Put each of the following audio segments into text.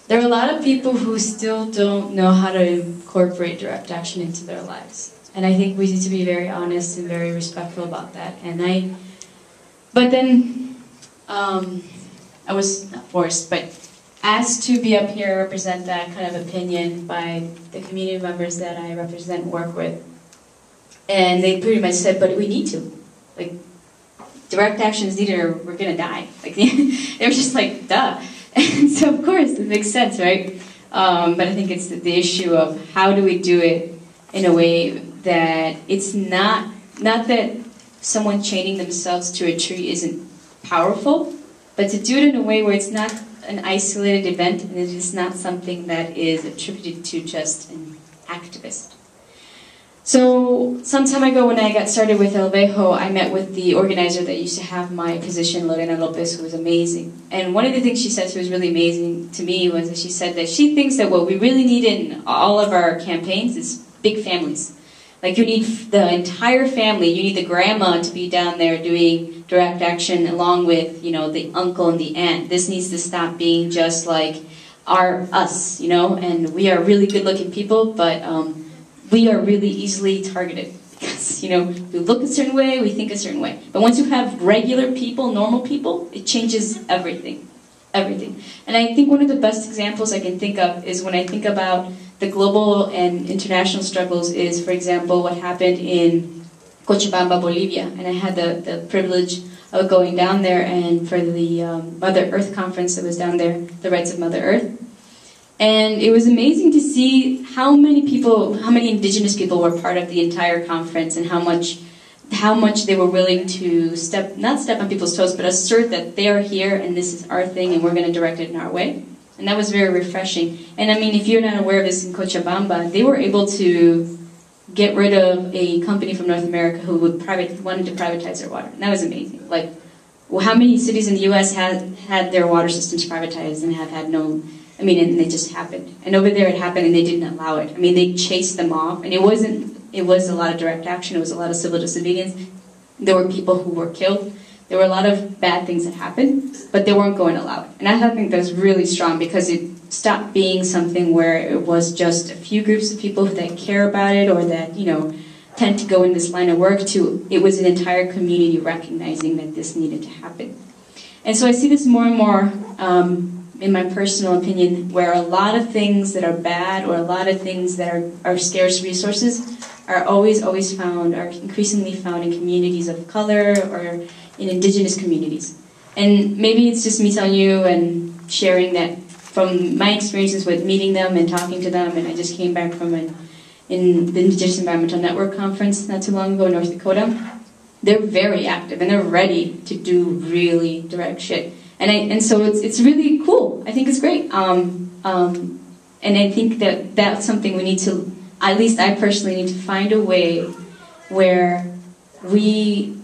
there are a lot of people who still don't know how to incorporate direct action into their lives. And I think we need to be very honest and very respectful about that. But then, I was not forced, but asked to be up here, represent that kind of opinion by the community members that I represent and work with. And they pretty much said, but we need to. Like, direct action is needed or we're gonna die. Like, they were just like, duh. And so of course, it makes sense, right? But I think it's the issue of how do we do it in a way that it's not that someone chaining themselves to a tree isn't powerful, but to do it in a way where it's not an isolated event and it is not something that is attributed to just an activist. So some time ago when I got started with El Vejo, I met with the organizer that used to have my position, Lorena Lopez, who was amazing. And one of the things she said was really amazing to me was that she said that she thinks that what we really need in all of our campaigns is big families. Like you need the entire family, you need the grandma to be down there doing direct action along with, you know, the uncle and the aunt. This needs to stop being just like us, you know, and we are really good looking people, but we are really easily targeted because, you know, we look a certain way, we think a certain way. But once you have regular people, normal people, it changes everything. Everything. And I think one of the best examples I can think of is when I think about the global and international struggles is, for example, what happened in Cochabamba, Bolivia. And I had the privilege of going down there and for the Mother Earth conference that was down there, the Rights of Mother Earth. And it was amazing to see how many indigenous people were part of the entire conference and how much they were willing to not step on people's toes, but assert that they are here and this is our thing and we're going to direct it in our way. And that was very refreshing. And I mean, if you're not aware of this in Cochabamba, they were able to get rid of a company from North America who wanted to privatize their water. And that was amazing. Like, well, how many cities in the U.S. had their water systems privatized and have had no... I mean, and it just happened. And over there it happened and they didn't allow it. I mean, they chased them off. And it was a lot of direct action. It was a lot of civil disobedience. There were people who were killed. There were a lot of bad things that happened, but they weren't going to allow it. And I think that's really strong because it stopped being something where it was just a few groups of people that care about it or that, you know, tend to go in this line of work to, it was an entire community recognizing that this needed to happen. And so I see this more and more in my personal opinion, where a lot of things that are bad or a lot of things that are scarce resources are always found, are increasingly found in communities of color or in indigenous communities. And maybe it's just me telling you and sharing that from my experiences with meeting them and talking to them, and I just came back from the Indigenous Environmental Network conference not too long ago in North Dakota. They're very active and they're ready to do really direct shit. And so it's really cool. I think it's great. And I think that that's something we need to, at least I personally need to find a way where we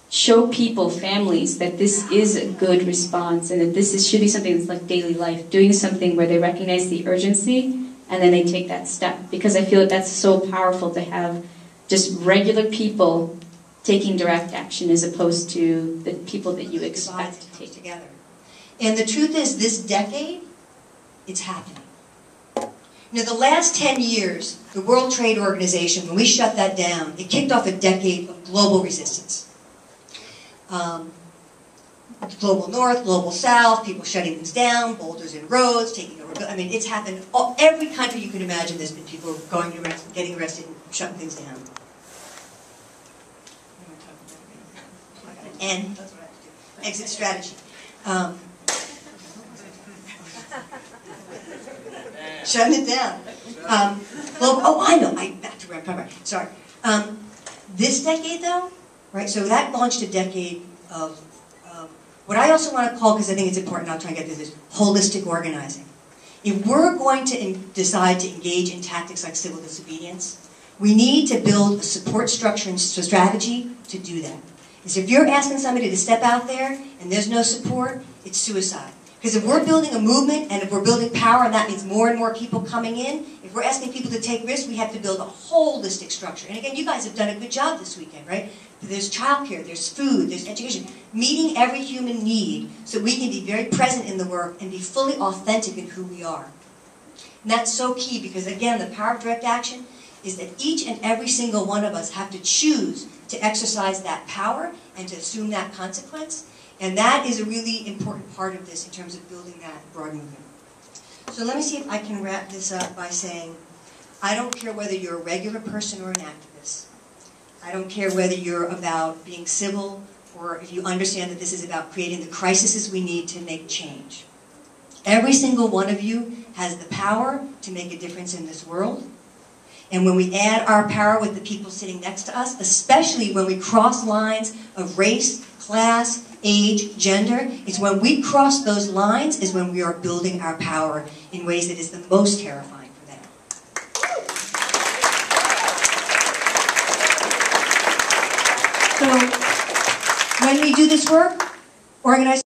show people, families, that this is a good response and that this should be something that's like daily life, doing something where they recognize the urgency and then they take that step. Because I feel that that's so powerful to have just regular people taking direct action as opposed to the people that you expect to take together. And the truth is, this decade, it's happening. You know, the last 10 years, the World Trade Organization, when we shut that down, it kicked off a decade of global resistance. Global North, Global South, people shutting things down, boulders in roads, taking over. I mean, it's happened. Every country you can imagine, there's been people going to getting arrested and shutting things down. And that's what I have to do. Exit strategy. Shutting it down. I know. Back to where I'm talking about. Sorry. This decade, though, right? So that launched a decade of what I also want to call, because I think it's important, I'll try and get to this, holistic organizing. If we're going to decide to engage in tactics like civil disobedience, we need to build a support structure and strategy to do that. Because if you're asking somebody to step out there and there's no support, it's suicide. Because if we're building a movement, and if we're building power, and that means more and more people coming in, if we're asking people to take risks, we have to build a holistic structure. And again, you guys have done a good job this weekend, right? There's childcare, there's food, there's education. Meeting every human need so we can be very present in the work and be fully authentic in who we are. And that's so key because, again, the power of direct action is that each and every single one of us have to choose to exercise that power and to assume that consequence. And that is a really important part of this in terms of building that broad movement. So let me see if I can wrap this up by saying, I don't care whether you're a regular person or an activist. I don't care whether you're about being civil or if you understand that this is about creating the crises we need to make change. Every single one of you has the power to make a difference in this world. And when we add our power with the people sitting next to us, especially when we cross lines of race, class, age, gender, it's when we cross those lines is when we are building our power in ways that is the most terrifying for them. So when we do this work, organize